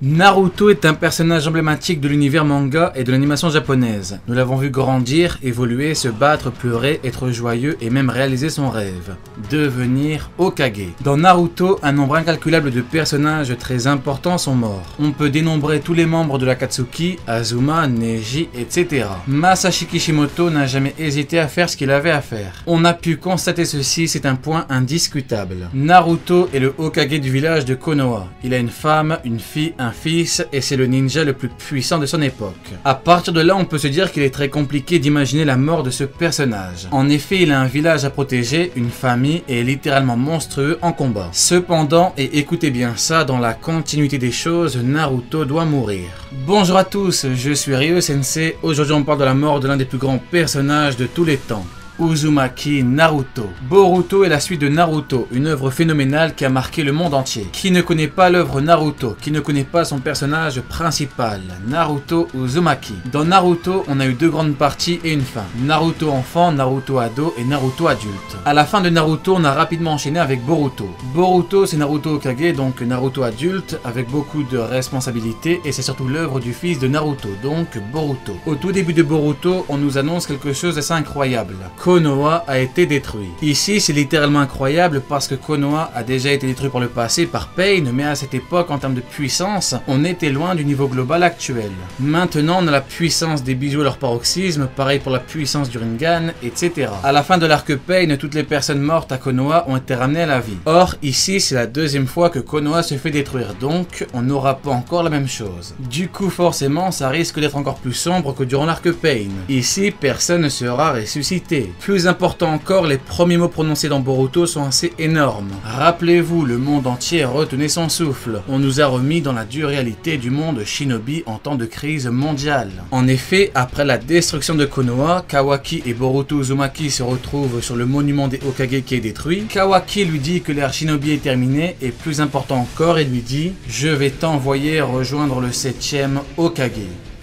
Naruto est un personnage emblématique de l'univers manga et de l'animation japonaise. Nous l'avons vu grandir, évoluer, se battre, pleurer, être joyeux et même réaliser son rêve. Devenir Hokage. Dans Naruto, un nombre incalculable de personnages très importants sont morts. On peut dénombrer tous les membres de l'Akatsuki, Azuma, Neji, etc. Masashi Kishimoto n'a jamais hésité à faire ce qu'il avait à faire. On a pu constater ceci, c'est un point indiscutable. Naruto est le Hokage du village de Konoha. Il a une femme, une fille, un fils et c'est le ninja le plus puissant de son époque. À partir de là, on peut se dire qu'il est très compliqué d'imaginer la mort de ce personnage. En effet, il a un village à protéger, une famille et est littéralement monstrueux en combat. Cependant, et écoutez bien ça, dans la continuité des choses, Naruto doit mourir. Bonjour à tous, je suis Ryo Sensei. Aujourd'hui on parle de la mort de l'un des plus grands personnages de tous les temps. Uzumaki Naruto. Boruto est la suite de Naruto, une œuvre phénoménale qui a marqué le monde entier. Qui ne connaît pas l'œuvre Naruto? Qui ne connaît pas son personnage principal, Naruto Uzumaki? Dans Naruto, on a eu deux grandes parties et une fin. Naruto enfant, Naruto ado et Naruto adulte. À la fin de Naruto, on a rapidement enchaîné avec Boruto. Boruto, c'est Naruto Hokage, donc Naruto adulte, avec beaucoup de responsabilités et c'est surtout l'œuvre du fils de Naruto, donc Boruto. Au tout début de Boruto, on nous annonce quelque chose d'assez incroyable. Konoha a été détruit. Ici, c'est littéralement incroyable parce que Konoha a déjà été détruit par le passé par Pain, mais à cette époque, en termes de puissance, on était loin du niveau global actuel. Maintenant, on a la puissance des bijoux à leur paroxysme, pareil pour la puissance du Rinnegan, etc. À la fin de l'arc Pain, toutes les personnes mortes à Konoha ont été ramenées à la vie. Or, ici, c'est la deuxième fois que Konoha se fait détruire, donc on n'aura pas encore la même chose. Du coup, forcément, ça risque d'être encore plus sombre que durant l'arc Pain. Ici, personne ne sera ressuscité. Plus important encore, les premiers mots prononcés dans Boruto sont assez énormes. Rappelez-vous, le monde entier retenait son souffle. On nous a remis dans la dure réalité du monde shinobi en temps de crise mondiale. En effet, après la destruction de Konoha, Kawaki et Boruto Uzumaki se retrouvent sur le monument des Hokage qui est détruit. Kawaki lui dit que l'ère shinobi est terminée et plus important encore, il lui dit « Je vais t'envoyer rejoindre le 7e Hokage ».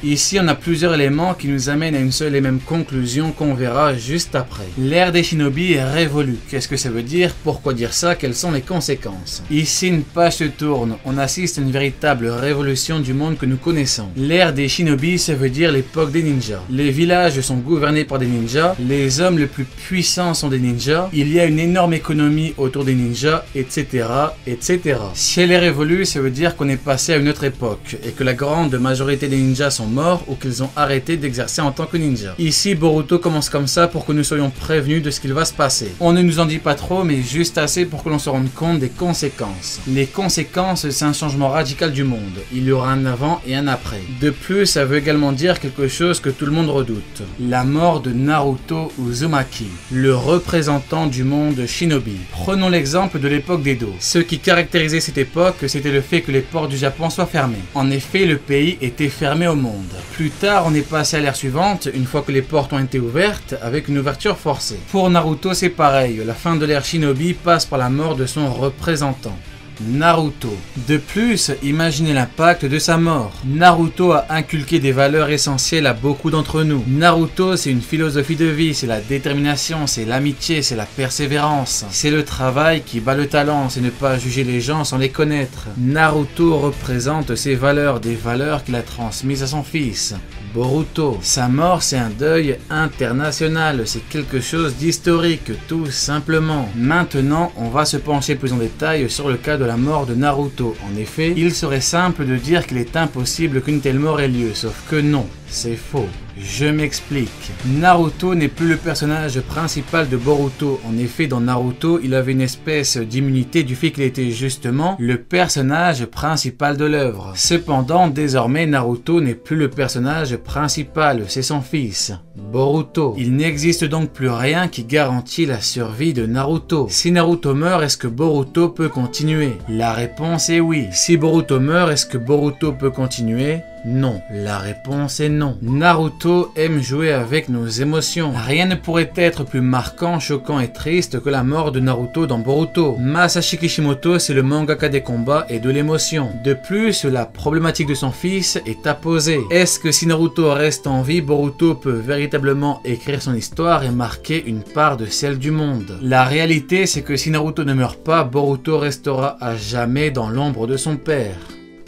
Ici, on a plusieurs éléments qui nous amènent à une seule et même conclusion qu'on verra juste après. L'ère des shinobi est révolue. Qu'est-ce que ça veut dire? Pourquoi dire ça? Quelles sont les conséquences? Ici, une page se tourne. On assiste à une véritable révolution du monde que nous connaissons. L'ère des shinobi, ça veut dire l'époque des ninjas. Les villages sont gouvernés par des ninjas. Les hommes les plus puissants sont des ninjas. Il y a une énorme économie autour des ninjas, etc., etc. Si elle est révolue, ça veut dire qu'on est passé à une autre époque et que la grande majorité des ninjas sont morts ou qu'ils ont arrêté d'exercer en tant que ninja. Ici, Boruto commence comme ça pour que nous soyons prévenus de ce qu'il va se passer. On ne nous en dit pas trop, mais juste assez pour que l'on se rende compte des conséquences. Les conséquences, c'est un changement radical du monde. Il y aura un avant et un après. De plus, ça veut également dire quelque chose que tout le monde redoute. La mort de Naruto Uzumaki, le représentant du monde shinobi. Prenons l'exemple de l'époque d'Edo. Ce qui caractérisait cette époque, c'était le fait que les ports du Japon soient fermés. En effet, le pays était fermé au monde. Plus tard, on est passé à l'ère suivante, une fois que les portes ont été ouvertes, avec une ouverture forcée. Pour Naruto, c'est pareil, la fin de l'ère shinobi passe par la mort de son représentant. Naruto. De plus, imaginez l'impact de sa mort. Naruto a inculqué des valeurs essentielles à beaucoup d'entre nous. Naruto, c'est une philosophie de vie, c'est la détermination, c'est l'amitié, c'est la persévérance. C'est le travail qui bat le talent, c'est ne pas juger les gens sans les connaître. Naruto représente ces valeurs, des valeurs qu'il a transmises à son fils. Boruto. Sa mort, c'est un deuil international, c'est quelque chose d'historique, tout simplement. Maintenant, on va se pencher plus en détail sur le cas de la mort de Naruto. En effet, il serait simple de dire qu'il est impossible qu'une telle mort ait lieu, sauf que non, c'est faux. Je m'explique. Naruto n'est plus le personnage principal de Boruto. En effet, dans Naruto, il avait une espèce d'immunité du fait qu'il était justement le personnage principal de l'œuvre. Cependant, désormais, Naruto n'est plus le personnage principal, c'est son fils, Boruto. Il n'existe donc plus rien qui garantit la survie de Naruto. Si Naruto meurt, est-ce que Boruto peut continuer? La réponse est oui. Si Boruto meurt, est-ce que Boruto peut continuer? Non. La réponse est non. Naruto aime jouer avec nos émotions. Rien ne pourrait être plus marquant, choquant et triste que la mort de Naruto dans Boruto. Masashi Kishimoto, c'est le mangaka des combats et de l'émotion. De plus, la problématique de son fils est à poser. Est-ce que si Naruto reste en vie, Boruto peut véritablement écrire son histoire et marquer une part de celle du monde? La réalité, c'est que si Naruto ne meurt pas, Boruto restera à jamais dans l'ombre de son père.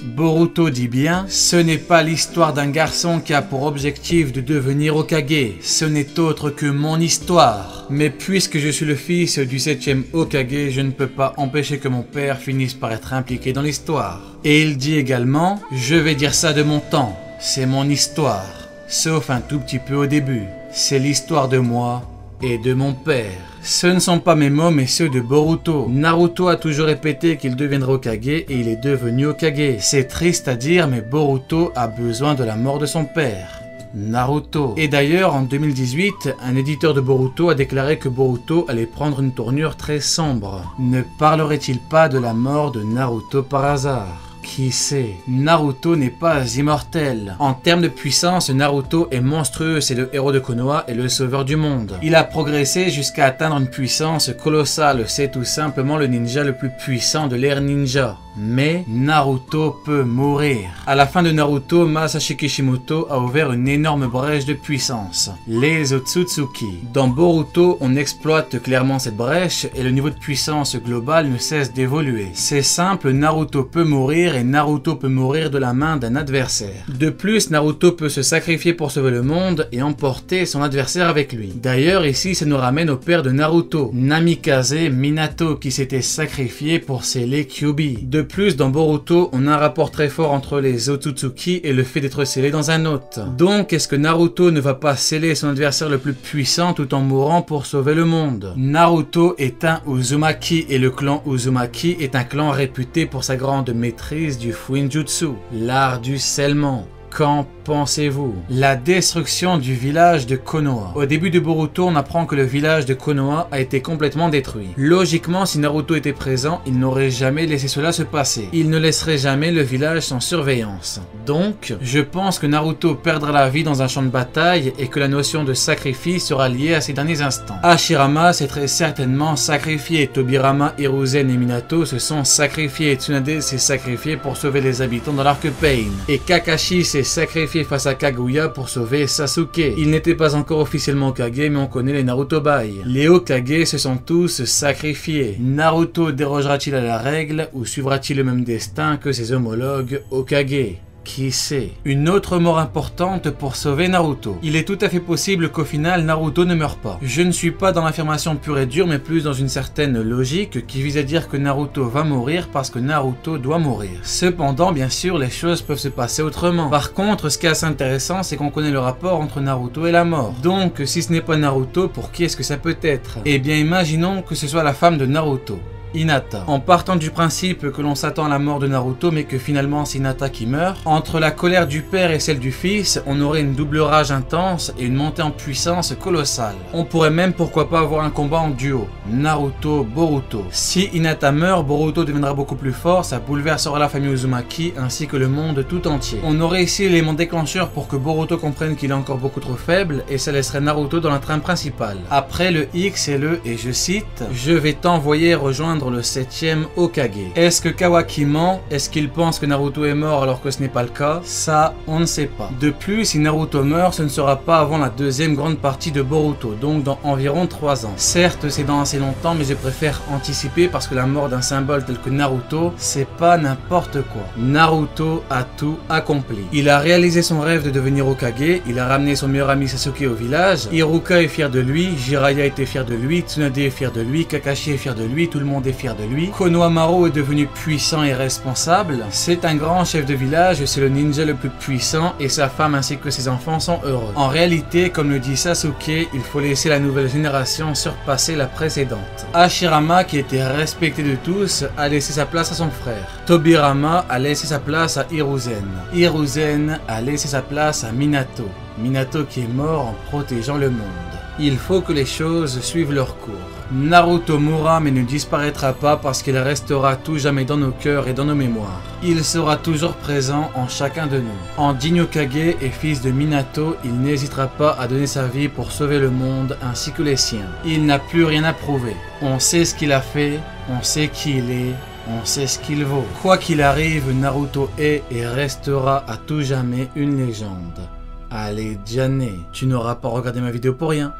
Boruto dit bien, ce n'est pas l'histoire d'un garçon qui a pour objectif de devenir Hokage, ce n'est autre que mon histoire. Mais puisque je suis le fils du 7e Hokage, je ne peux pas empêcher que mon père finisse par être impliqué dans l'histoire. Et il dit également, je vais dire ça de mon temps, c'est mon histoire, sauf un tout petit peu au début, c'est l'histoire de moi et de mon père. Ce ne sont pas mes mots mais ceux de Boruto. Naruto a toujours répété qu'il deviendrait Hokage et il est devenu Hokage. C'est triste à dire mais Boruto a besoin de la mort de son père, Naruto. Et d'ailleurs en 2018, un éditeur de Boruto a déclaré que Boruto allait prendre une tournure très sombre. Ne parlerait-il pas de la mort de Naruto par hasard ? Qui sait? Naruto n'est pas immortel. En termes de puissance, Naruto est monstrueux, c'est le héros de Konoha et le sauveur du monde. Il a progressé jusqu'à atteindre une puissance colossale, c'est tout simplement le ninja le plus puissant de l'ère ninja. Mais Naruto peut mourir. À la fin de Naruto, Masashi Kishimoto a ouvert une énorme brèche de puissance, les Otsutsuki. Dans Boruto, on exploite clairement cette brèche et le niveau de puissance global ne cesse d'évoluer. C'est simple, Naruto peut mourir et Naruto peut mourir de la main d'un adversaire. De plus, Naruto peut se sacrifier pour sauver le monde et emporter son adversaire avec lui. D'ailleurs, ici, ça nous ramène au père de Naruto, Namikaze Minato, qui s'était sacrifié pour sceller Kyuubi. De plus, dans Boruto, on a un rapport très fort entre les Otsutsuki et le fait d'être scellé dans un hôte. Donc, est-ce que Naruto ne va pas sceller son adversaire le plus puissant tout en mourant pour sauver le monde? Naruto est un Uzumaki et le clan Uzumaki est un clan réputé pour sa grande maîtrise du Fuinjutsu, l'art du scellement. Qu'en pensez-vous? La destruction du village de Konoha. Au début de Boruto, on apprend que le village de Konoha a été complètement détruit. Logiquement, si Naruto était présent, il n'aurait jamais laissé cela se passer. Il ne laisserait jamais le village sans surveillance. Donc, je pense que Naruto perdra la vie dans un champ de bataille et que la notion de sacrifice sera liée à ces derniers instants. Hashirama s'est très certainement sacrifié. Tobirama, Hiruzen et Minato se sont sacrifiés. Tsunade s'est sacrifié pour sauver les habitants dans l'Arc Pain. Et Kakashi s'est sacrifié face à Kaguya pour sauver Sasuke. Il n'était pas encore officiellement Hokage, mais on connaît les Naruto-bai. Les Hokage se sont tous sacrifiés. Naruto dérogera-t-il à la règle ou suivra-t-il le même destin que ses homologues Hokage? Qui sait? Une autre mort importante pour sauver Naruto. Il est tout à fait possible qu'au final Naruto ne meure pas. Je ne suis pas dans l'affirmation pure et dure mais plus dans une certaine logique qui vise à dire que Naruto va mourir parce que Naruto doit mourir. Cependant bien sûr les choses peuvent se passer autrement. Par contre ce qui est assez intéressant c'est qu'on connaît le rapport entre Naruto et la mort. Donc si ce n'est pas Naruto, pour qui est-ce que ça peut être? Eh bien imaginons que ce soit la femme de Naruto, Hinata. En partant du principe que l'on s'attend à la mort de Naruto mais que finalement c'est Hinata qui meurt, entre la colère du père et celle du fils, on aurait une double rage intense et une montée en puissance colossale. On pourrait même pourquoi pas avoir un combat en duo, Naruto-Boruto. Si Hinata meurt, Boruto deviendra beaucoup plus fort, ça bouleversera la famille Uzumaki ainsi que le monde tout entier. On aurait ici l'élément déclencheur pour que Boruto comprenne qu'il est encore beaucoup trop faible et ça laisserait Naruto dans la trame principale. Après le X et je cite, je vais t'envoyer rejoindre le 7e Hokage. Est-ce que Kawaki ment? Est-ce qu'il pense que Naruto est mort alors que ce n'est pas le cas? Ça, on ne sait pas. De plus, si Naruto meurt, ce ne sera pas avant la deuxième grande partie de Boruto, donc dans environ 3 ans. Certes, c'est dans assez longtemps, mais je préfère anticiper parce que la mort d'un symbole tel que Naruto, c'est pas n'importe quoi. Naruto a tout accompli. Il a réalisé son rêve de devenir Hokage, il a ramené son meilleur ami Sasuke au village, Hiruka est fier de lui, Jiraiya était fier de lui, Tsunade est fier de lui, Kakashi est fier de lui, tout le monde est fier de lui. Konohamaru est devenu puissant et responsable. C'est un grand chef de village, c'est le ninja le plus puissant et sa femme ainsi que ses enfants sont heureux. En réalité, comme le dit Sasuke, il faut laisser la nouvelle génération surpasser la précédente. Hashirama, qui était respecté de tous, a laissé sa place à son frère. Tobirama a laissé sa place à Hiruzen. Hiruzen a laissé sa place à Minato. Minato qui est mort en protégeant le monde. Il faut que les choses suivent leur cours. Naruto mourra mais ne disparaîtra pas parce qu'il restera tout jamais dans nos cœurs et dans nos mémoires. Il sera toujours présent en chacun de nous. En digne Hokage et fils de Minato, il n'hésitera pas à donner sa vie pour sauver le monde ainsi que les siens. Il n'a plus rien à prouver. On sait ce qu'il a fait, on sait qui il est, on sait ce qu'il vaut. Quoi qu'il arrive, Naruto est et restera à tout jamais une légende. Allez, Jané, tu n'auras pas regardé ma vidéo pour rien.